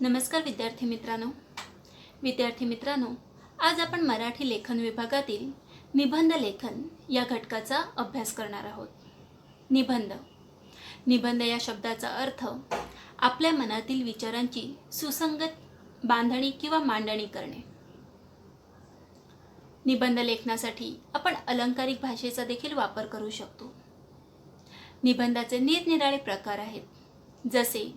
नमस्कार विद्यार्थी मित्रांनो, आज आपण मराठी लेखन विभागातील निबंध लेखन या घटकाचा अभ्यास करणार आहोत. निबंध या शब्दाचा अर्थ आपल्या मनातील विचारांची सुसंगत बांधणी किंवा मांडणी करणे. निबंध लेखनासाठी आपण अलंकारिक भाषेचा देखील वापर करू शकतो. निबंधाचे निरनिराळे प्रकार आहेत, जसे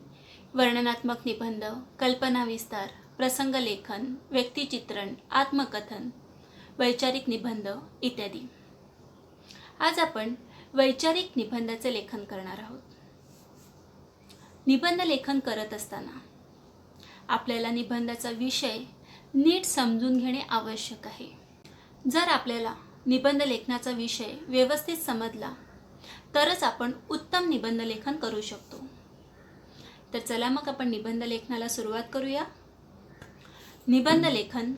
वर्णनात्मक निबंध, कल्पना विस्तार, प्रसंग लेखन, व्यक्तिचित्रण, आत्मकथन, वैचारिक निबंध इत्यादी. आज आपण वैचारिक निबंधाचे लेखन करणार आहोत. निबंध लेखन करत असताना आपल्याला निबंधाचा विषय नीट समजून घेणे आवश्यक आहे. जर आपल्याला निबंध लेखनाचा विषय व्यवस्थित समजला तरच आपण उत्तम निबंध लेखन करू शकतो. तर चला मग आपण निबंध लेखनाला सुरुवात करूया. निबंध लेखन.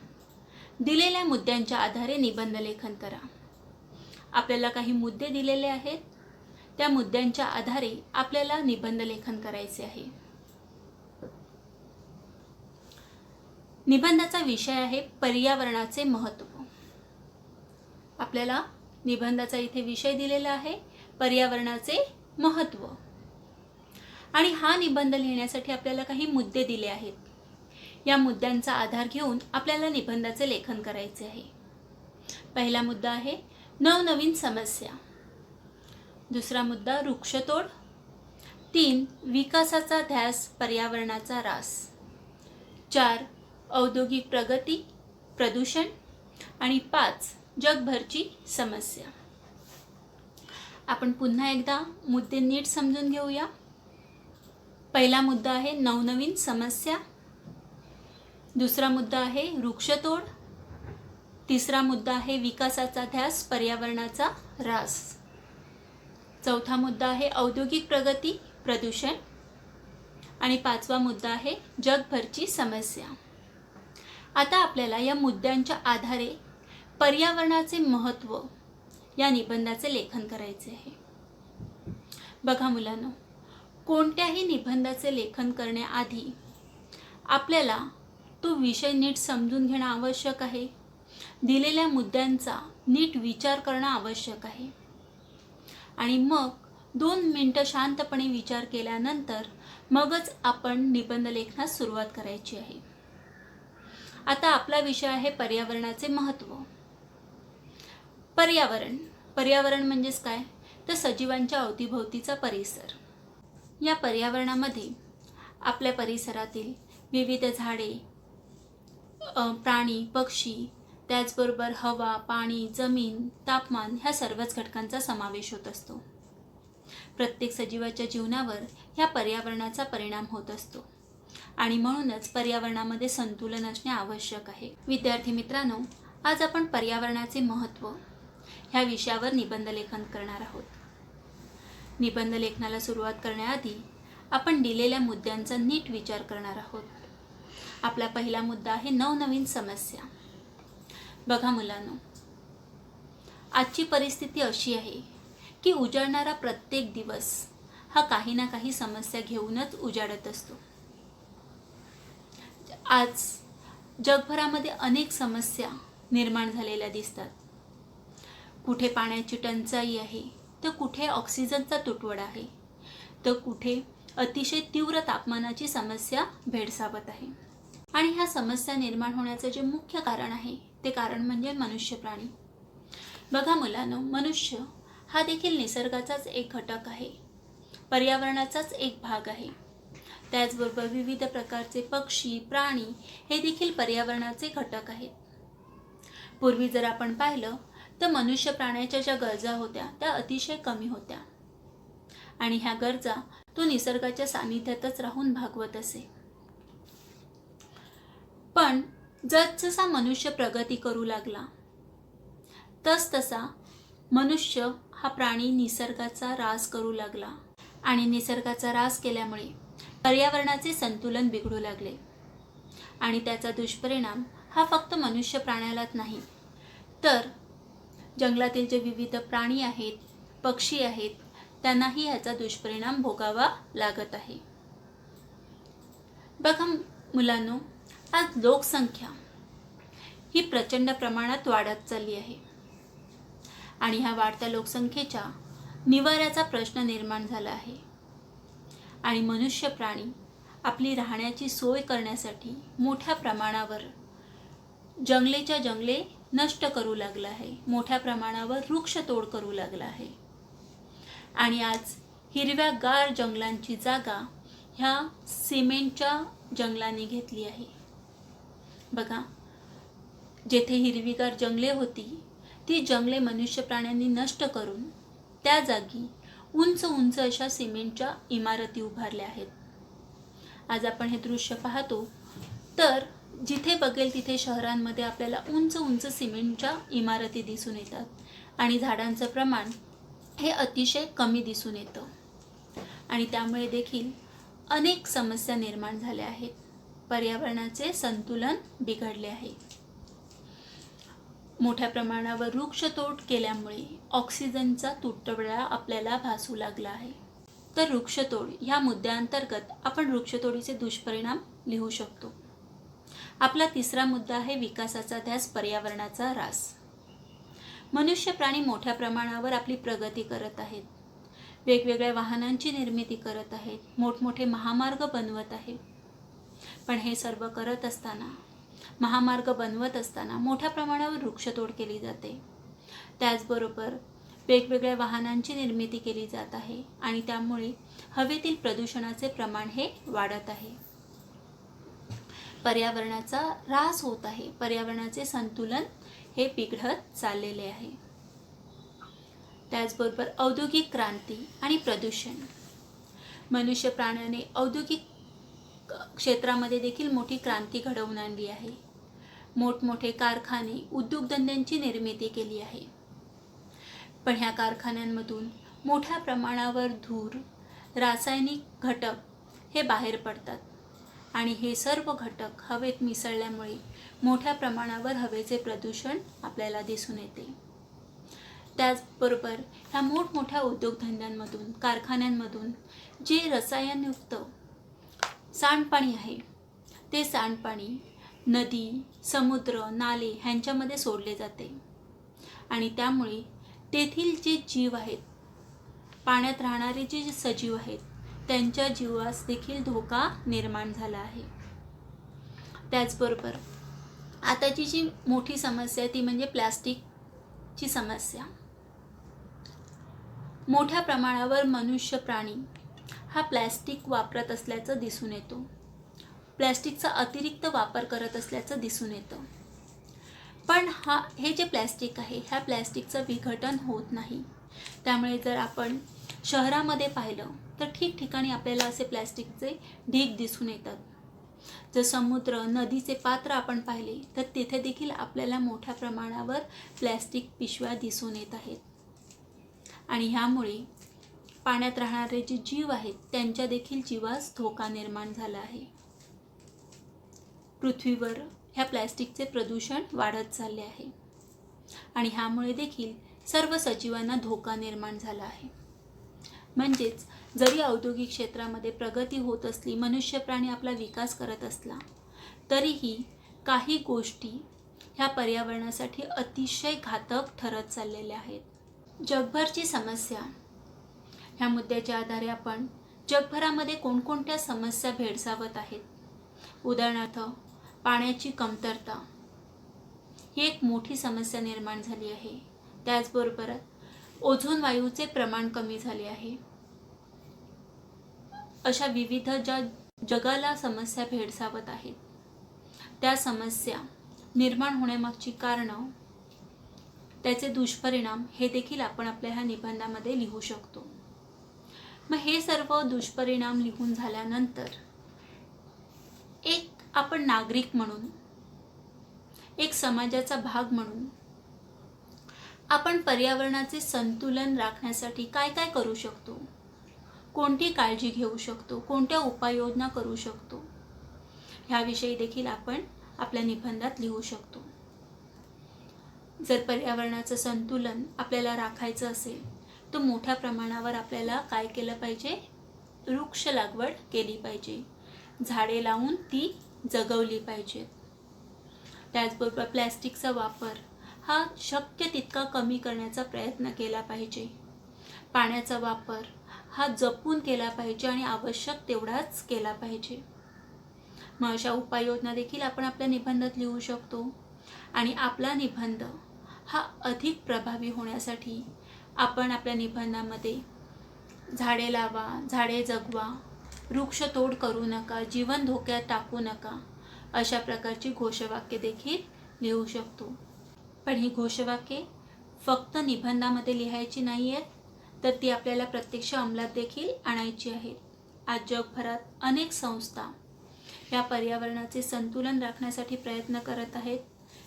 दिलेल्या मुद्द्यांच्या आधारे निबंध लेखन करा. आपल्याला काही मुद्दे दिलेले आहेत, त्या मुद्द्यांच्या आधारे आपल्याला निबंध लेखन करायचे आहे. निबंधाचा विषय आहे पर्यावरणाचे महत्त्व. आपल्याला निबंधाचा इथे विषय दिलेला आहे पर्यावरणाचे महत्त्व. आणि हा निबंध लिहिण्यासाठी आपल्याला काही मुद्दे दिले आहेत. या मुद्द्यांचा आधार घेऊन आपल्याला निबंधाचे लेखन करायचे आहे. पहिला मुद्दा आहे नवनवीन समस्या. दुसरा मुद्दा वृक्षतोड. 3 विकासाचा ध्यास, पर्यावरणाचा ऱ्हास. 4 औद्योगिक प्रगती, प्रदूषण. आणि 5 जगभरची समस्या. आपण पुन्हा एकदा मुद्दे नीट समजून घेऊया. पहिला मुद्दा आहे नवनवीन समस्या. दुसरा मुद्दा आहे वृक्षतोड. तिसरा मुद्दा आहे विकासाचा ध्यास, पर्यावरणाचा ऱ्हास. चौथा मुद्दा आहे औद्योगिक प्रगती, प्रदूषण. आणि 5वा मुद्दा आहे जगभरची समस्या. आता आपल्याला या मुद्द्यांच्या आधारे पर्यावरणाचे महत्त्व या निबंधाचे लेखन करायचे आहे. बघा मुलांनो, कोणत्याही निबंधाचे लेखन करण्याआधी आपल्याला तो विषय नीट समजून घेणं आवश्यक आहे. दिलेल्या मुद्द्यांचा नीट विचार करणं आवश्यक आहे. आणि मग 2 मिनिटं शांतपणे विचार केल्यानंतर मगच आपण निबंध लेखनास सुरुवात करायची आहे. आता आपला विषय आहे पर्यावरणाचे महत्त्व. पर्यावरण म्हणजेच काय, तर सजीवांच्या अवतीभोवतीचा परिसर. या पर्यावरणामध्ये आपल्या परिसरातील विविध झाडे, प्राणी, पक्षी, त्याचबरोबर हवा, पाणी, जमीन, तापमान ह्या सर्वच घटकांचा समावेश होत असतो. प्रत्येक सजीवाच्या जीवनावर ह्या पर्यावरणाचा परिणाम होत असतो आणि म्हणूनच पर्यावरणामध्ये संतुलन असणे आवश्यक आहे. विद्यार्थी मित्रांनो, आज आपण पर्यावरणाचे महत्त्व ह्या विषयावर निबंध लेखन करणार आहोत. निबंध लेखनाला सुरुवात करण्याआधी आपण दिलेल्या मुद्द्यांचा नीट विचार करणार आहोत. आपला पहिला मुद्दा आहे नवनवीन समस्या. बघा मुलांनो, आजची परिस्थिती अशी आहे की उजाडणारा प्रत्येक दिवस हा काही ना काही समस्या घेऊनच उजाडत असतो. आज जगभरामध्ये अनेक समस्या निर्माण झालेल्या दिसतात. कुठे पाण्याची टंचाई आहे, तर कुठे ऑक्सिजनचा तुटवडा आहे, तर कुठे अतिशय तीव्र तापमानाची समस्या भेडसावत आहे. आणि ह्या समस्या निर्माण होण्याचं जे मुख्य कारण आहे ते कारण म्हणजे मनुष्य प्राणी. बघा मुलांनो, मनुष्य हा देखील निसर्गाचाच एक घटक आहे, पर्यावरणाचाच एक भाग आहे. त्याचबरोबर विविध प्रकारचे पक्षी, प्राणी हे देखील पर्यावरणाचे घटक आहेत. पूर्वी जर आपण पाहिलं तर मनुष्य प्राण्याच्या ज्या गरजा होत्या त्या अतिशय कमी होत्या आणि ह्या गरजा तो निसर्गाच्या सानिध्यातच राहून भागवत असे. पण जसजसा मनुष्य प्रगती करू लागला तसतसा मनुष्य हा प्राणी निसर्गाचा ऱ्हास करू लागला आणि निसर्गाचा ऱ्हास केल्यामुळे पर्यावरणाचे संतुलन बिघडू लागले. आणि त्याचा दुष्परिणाम हा फक्त मनुष्य प्राण्यालाच नाही, तर जंगलातील जे विविध प्राणी आहेत, पक्षी आहेत, त्यांनाही ह्याचा दुष्परिणाम भोगावा लागत आहे. बघा मुलांनो, आज लोकसंख्या ही प्रचंड प्रमाणात वाढत चालली आहे आणि ह्या वाढत्या लोकसंख्येच्या निवाऱ्याचा प्रश्न निर्माण झाला आहे आणि मनुष्य प्राणी आपली राहण्याची सोय करण्यासाठी मोठ्या प्रमाणावर जंगलेच्या जंगले नष्ट करू लागला आहे, मोठ्या प्रमाणावर वृक्षतोड करू लागला आहे आणि आज हिरव्यागार जंगलांची जागा ह्या सिमेंटच्या जंगलांनी घेतली आहे. बघा, जेथे हिरवीगार जंगले होती ती जंगले मनुष्य प्राण्यांनी नष्ट करून त्या जागी उंच उंच अशा सिमेंटच्या इमारती उभारल्या आहेत. आज आपण हे दृश्य पाहतो तर जिथे बघेल तिथे शहरांमध्ये आपल्याला उंच उंच सिमेंटच्या इमारती दिसून येतात आणि झाडांचं प्रमाण हे अतिशय कमी दिसून येतं आणि त्यामुळे देखील अनेक समस्या निर्माण झाल्या आहेत. पर्यावरणाचे संतुलन बिघडले आहे. मोठ्या प्रमाणावर वृक्षतोड केल्यामुळे ऑक्सिजनचा तुटवडा आपल्याला भासू लागला आहे. तर वृक्षतोड ह्या मुद्द्याअंतर्गत आपण वृक्षतोडीचे दुष्परिणाम लिहू शकतो. आपला तिसरा मुद्दा आहे विकासाचा ध्यास, पर्यावरणाचा ऱ्हास. मनुष्य प्राणी मोठ्या प्रमाणावर आपली प्रगती करत आहेत. वेगवेगळ्या वाहनांची निर्मिती करत आहेत, मोठमोठे महामार्ग बनवत आहेत. पण हे सर्व करत असताना, महामार्ग बनवत असताना मोठ्या प्रमाणावर वृक्षतोड केली जाते. त्याचबरोबर वेगवेगळ्या वाहनांची निर्मिती केली जात आहे आणि त्यामुळे हवेतील प्रदूषणाचे प्रमाण हे वाढत आहे. पर्यावरणाचा ऱ्हास होत आहे. पर्यावरणाचे संतुलन हे बिघडत चाललेले आहे. त्याचबरोबर औद्योगिक क्रांती आणि प्रदूषण. मनुष्य प्राण्याने औद्योगिक क्षेत्रामध्ये देखील मोठी क्रांती घडवून आणली आहे. मोठमोठे कारखाने, उद्योगधंद्यांची निर्मिती केली आहे. पण ह्या कारखान्यांमधून मोठ्या प्रमाणावर धूर, रासायनिक घटक हे बाहेर पडतात आणि हे सर्व घटक हवेत मिसळल्यामुळे मोठ्या प्रमाणावर हवेचे प्रदूषण आपल्याला दिसून येते. त्याचबरोबर ह्या मोठमोठ्या उद्योगधंद्यांमधून, कारखान्यांमधून जे रसायनयुक्त सांडपाणी आहे ते सांडपाणी नदी, समुद्र, नाले ह्यांच्यामध्ये सोडले जाते आणि त्यामुळे तेथील जे जीव आहेत, पाण्यात राहणारे जे सजीव आहेत त्यांच्या जीवास देखील धोका निर्माण झाला आहे. त्याचबरोबर आताची जी मोठी समस्या आहे ती म्हणजे प्लास्टिकची समस्या. मोठ्या प्रमाणावर मनुष्य प्राणी हा प्लॅस्टिक वापरत असल्याचं दिसून येतो. प्लॅस्टिकचा अतिरिक्त वापर करत असल्याचं दिसून येतं. पण हे जे प्लॅस्टिक आहे ह्या प्लॅस्टिकचं विघटन होत नाही. त्यामुळे जर आपण शहरामध्ये पाहिलं तर ठिकठिकाणी आपल्याला असे प्लॅस्टिकचे ढीग दिसून येतात. जर समुद्र, नदीचे पात्र आपण पाहिले तर तिथे देखील आपल्याला मोठ्या प्रमाणावर प्लॅस्टिक पिशव्या दिसून येत आहेत आणि ह्यामुळे पाण्यात राहणारे जे जीव आहेत त्यांच्या देखील जीवास धोका निर्माण झाला आहे. पृथ्वीवर ह्या प्लॅस्टिकचे प्रदूषण वाढत चालले आहे आणि ह्यामुळे देखील सर्व सजीवांना धोका निर्माण झाला आहे. म्हणजेच जरी औद्योगिक क्षेत्रामध्ये प्रगती होत असली, मनुष्य प्राणी आपला विकास करत असला तरीही काही गोष्टी ह्या पर्यावरणासाठी अतिशय घातक ठरत चाललेल्या आहेत. जगभरची समस्या ह्या मुद्द्याच्या आधारे आपण जगभरामध्ये कोणकोणत्या समस्या भेडसावत आहेत. उदाहरणार्थ पाण्याची कमतरता ही एक मोठी समस्या निर्माण झाली आहे. त्याचबरोबर ओझोन वायूचे प्रमाण कमी झाले आहे. अशा विविध ज्या जगाला समस्या भेडसावत आहेत त्या समस्या निर्माण होण्यामागची कारणं, त्याचे दुष्परिणाम हे देखील आपण आपल्या ह्या निबंधामध्ये लिहू शकतो. मग हे सर्व दुष्परिणाम लिहून झाल्यानंतर एक आपण नागरिक म्हणून, एक समाजाचा भाग म्हणून आपण पर्यावरणाचे संतुलन राखण्यासाठी काय काय करू शकतो, कोणती काळजी घेऊ शकतो, कोणत्या उपाययोजना करू शकतो ह्याविषयी देखील आपण आपल्या निबंधात लिहू शकतो. जर पर्यावरणाचं संतुलन आपल्याला राखायचं असेल तर मोठ्या प्रमाणावर आपल्याला काय केलं पाहिजे, वृक्ष लागवड केली पाहिजे. झाडे लावून ती जगवली पाहिजेत. त्याचबरोबर प्लॅस्टिकचा वापर हा शक्य तितका कमी करण्याचा प्रयत्न केला पाहिजे. पाण्याचा वापर हा जपून केला पाहिजे आणि आवश्यक तेवढाच केला पाहिजे. मग अशा उपाययोजना देखील आपण आपल्या निबंधात लिहू शकतो. आणि आपला निबंध हा अधिक प्रभावी होण्यासाठी आपण आपल्या निबंधामध्ये झाडे लावा, झाडे जगवा, वृक्षतोड करू नका, जीवन धोक्यात टाकू नका, अशा प्रकारची घोषवाक्य देखील लिहू शकतो. पण ही घोषवाक्ये फक्त निबंधामध्ये लिहायची नाही आहेत, तर ती आपल्याला प्रत्यक्ष अंमलात देखील आणायची आहेत. आज जगभरात अनेक संस्था या पर्यावरणाचे संतुलन राखण्यासाठी प्रयत्न करत आहेत,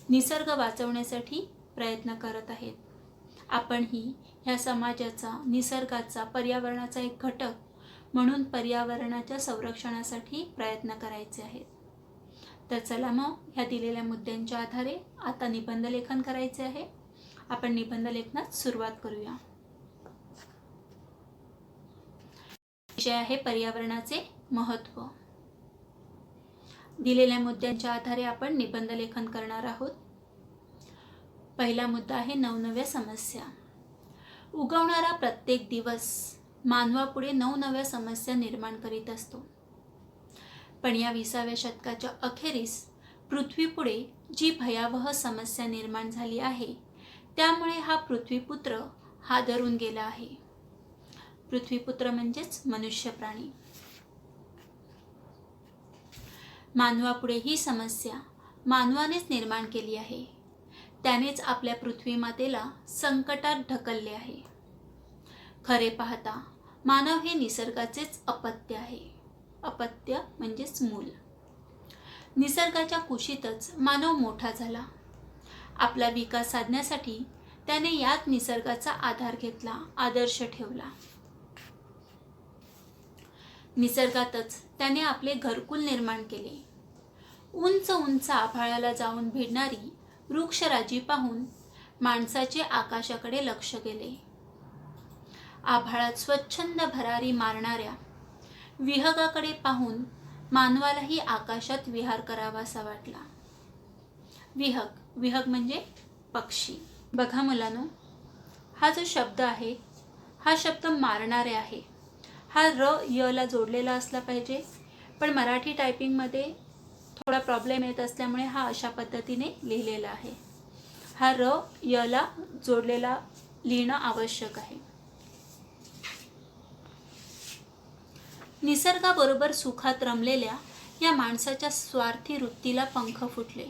निसर्ग वाचवण्यासाठी प्रयत्न करत आहेत. आपणही ह्या समाजाचा, निसर्गाचा, पर्यावरणाचा एक घटक म्हणून पर्यावरणाच्या संरक्षणासाठी प्रयत्न करायचे आहेत. तर चला मग ह्या दिलेल्या मुद्द्यांच्या आधारे आता निबंध लेखन करायचे आहे. आपण निबंध लेखनात सुरुवात करूया. विषय आहे पर्यावरणाचे महत्त्व. दिलेल्या मुद्द्यांच्या आधारे आपण निबंध लेखन करणार आहोत. पहिला मुद्दा आहे नवनव्या समस्या. उगवणारा प्रत्येक दिवस मानवापुढे नवनव्या समस्या निर्माण करीत असतो. पण या 20व्या शतकाच्या अखेरीस पृथ्वीपुढे जी भयावह समस्या निर्माण झाली आहे, त्यामुळे हा पृथ्वीपुत्र हादरून गेला आहे. पृथ्वीपुत्र म्हणजेच मनुष्य प्राणी. मानवापुढे ही समस्या मानवानेच निर्माण केली आहे. त्यानेच आपल्या पृथ्वी मातेला संकटात ढकलले आहे. खरे पाहता मानव हे निसर्गाचेच अपत्य आहे. अपत्य म्हणजेच मूल. निसर्गाच्या कुशीतच मानव मोठा झाला. आपला विकास साधण्यासाठी त्याने याच निसर्गाचा आधार घेतला, आदर्श ठेवला. निसर्गातच त्याने आपले घरकुल निर्माण केले. उंच उंच आभाळाला जाऊन भिडणारी वृक्षराजी पाहून माणसाचे आकाशाकडे लक्ष गेले. आभाळात स्वच्छंद भरारी मारणाऱ्या विहंगाकडे पाहून मानवालाही आकाशात विहार करावासा वाटला. विहंग म्हणजे पक्षी. बघा मुलांनो, हा जो शब्द आहे हा शब्द मारणारे आहे. हा य ला जोडलेला असला पाहिजे, पण मराठी टायपिंगमध्ये थोडा प्रॉब्लेम येत असल्यामुळे हा अशा पद्धतीने लिहिलेला आहे. हा य ला जोडलेला लिहिणं आवश्यक आहे. निसर्गाबरोबर सुखात रमलेल्या या माणसाच्या स्वार्थी वृत्तीला पंख फुटले.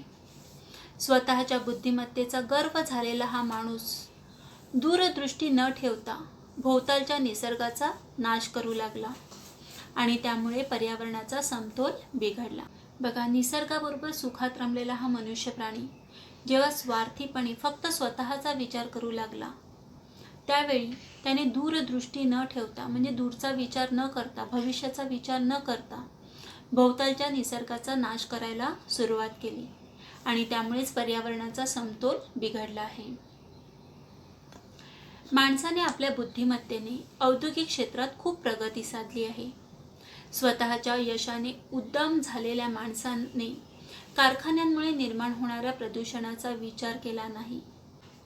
स्वतःच्या बुद्धिमत्तेचा गर्व झालेला हा माणूस दूरदृष्टी न ठेवता भोवतालच्या निसर्गाचा नाश करू लागला आणि त्यामुळे पर्यावरणाचा समतोल बिघडला. बघा, निसर्गाबरोबर सुखात रमलेला हा मनुष्य प्राणी जेव्हा स्वार्थीपणे फक्त स्वतःचा विचार करू लागला, त्यावेळी त्याने दूरदृष्टी न ठेवता, म्हणजे दूरचा विचार न करता, भविष्याचा विचार न करता भोवतालच्या निसर्गाचा नाश करायला सुरुवात केली आणि त्यामुळेच पर्यावरणाचा समतोल बिघडला आहे. माणसाने आपल्या बुद्धिमत्तेने औद्योगिक क्षेत्रात खूप प्रगती साधली आहे. स्वतःच्या यशाने उद्दाम झालेल्या माणसाने कारखान्यांमुळे निर्माण होणाऱ्या प्रदूषणाचा विचार केला नाही.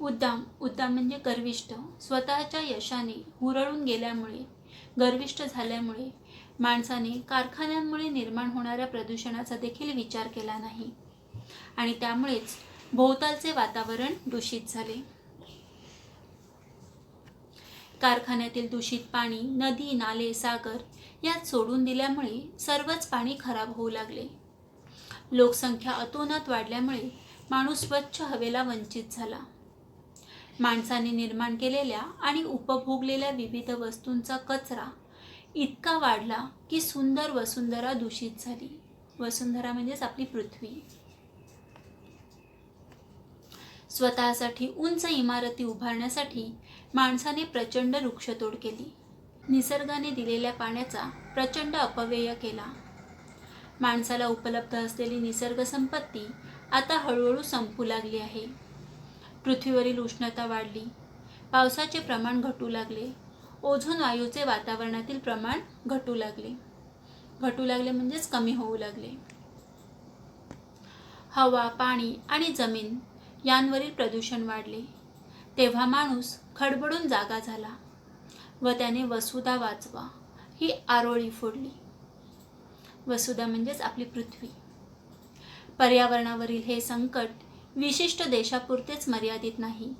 उद्दाम म्हणजे गर्विष्ठ. स्वतःच्या यशाने हुरळून गेल्यामुळे, गर्विष्ठ झाल्यामुळे माणसाने कारखान्यांमुळे निर्माण होणाऱ्या प्रदूषणाचा देखील विचार केला नाही आणि त्यामुळेच भोवतालचे वातावरण दूषित झाले. कारखान्यातील दूषित पाणी नदी, नाले, सागर यात सोडून दिल्यामुळे सर्वच पाणी खराब होऊ लागले. लोकसंख्या अतोनात वाढल्यामुळे माणूस स्वच्छ हवेला वंचित झाला. माणसाने निर्माण केलेल्या आणि उपभोगलेल्या विविध वस्तूंचा कचरा इतका वाढला की सुंदर वसुंधरा दूषित झाली. वसुंधरा म्हणजेच आपली पृथ्वी. स्वतःसाठी उंच इमारती उभारण्यासाठी माणसाने प्रचंड वृक्षतोड केली. निसर्गाने दिलेल्या पाण्याचा प्रचंड अपव्यय केला. माणसाला उपलब्ध असलेली निसर्ग संपत्ती आता हळूहळू संपू लागली आहे. पृथ्वीवरील उष्णता वाढली, पावसाचे प्रमाण घटू लागले, ओझोन वायूचे वातावरणातील प्रमाण घटू लागले म्हणजेच कमी होऊ लागले. हवा, पाणी आणि जमीन यांवरील प्रदूषण वाढले, तेव्हा माणूस खडबडून जागा झाला व त्याने वसुधा वाचवा ही आरोळी फोडली. वसुधा म्हणजेच आपली पृथ्वी. पर्यावरणावरील हे संकट विशिष्ट देशापुरतेच मर्यादित नाही,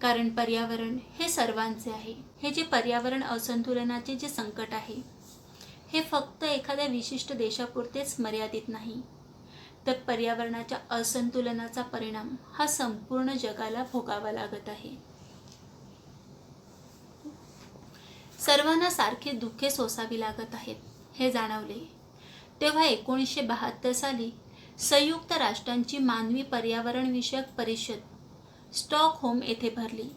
कारण पर्यावरण हे सर्वांचे आहे. हे जे पर्यावरण असंतुलनाचे जे संकट आहे हे फक्त एखाद्या विशिष्ट देशापुरतेच मर्यादित नाही, तर पर्यावरणाच्या असंतुलनाचा परिणाम हा संपूर्ण जगाला भोगावा लागत आहे. सर्वांना सारखे दुःखे सोसावी लागत आहेत हे जाणवले तेव्हा 1972 साली संयुक्त राष्ट्रांची मानवी पर्यावरण विषयक परिषद स्टॉकहोम येथे भरली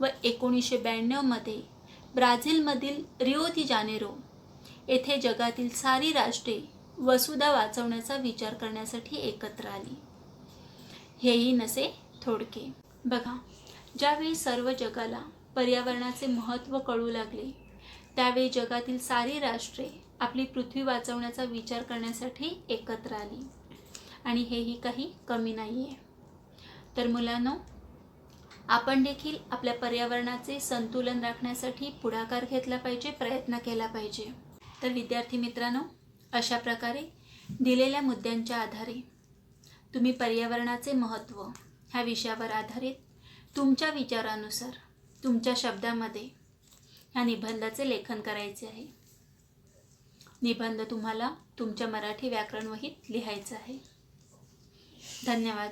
व 1992 मध्ये ब्राझीलमधील रिओ दी जानेरो येथे जगातील सारी राष्ट्रे वसुधा वाचवण्याचा विचार करण्यासाठी एकत्र आली. हेही नसे थोडके. बघा, ज्यावेळी सर्व जगाला पर्यावरणाचे महत्त्व कळू लागले त्यावेळी जगातील सारी राष्ट्रे आपली पृथ्वी वाचवण्याचा विचार करण्यासाठी एकत्र आली, आणि हेही काही कमी नाही आहे. तर मुलांनो, आपण देखील आपल्या पर्यावरणाचे संतुलन राखण्यासाठी पुढाकार घेतला पाहिजे, प्रयत्न केला पाहिजे. तर विद्यार्थी मित्रांनो, अशा प्रकारे दिलेल्या मुद्द्यांच्या आधारे तुम्ही पर्यावरणाचे महत्त्व ह्या विषयावर आधारित तुमच्या विचारानुसार तुमच्या शब्दामध्ये ह्या निबंधाचे लेखन करायचे आहे. निबंध तुम्हाला तुमच्या मराठी व्याकरण वहीत लिहायचा आहे. धन्यवाद.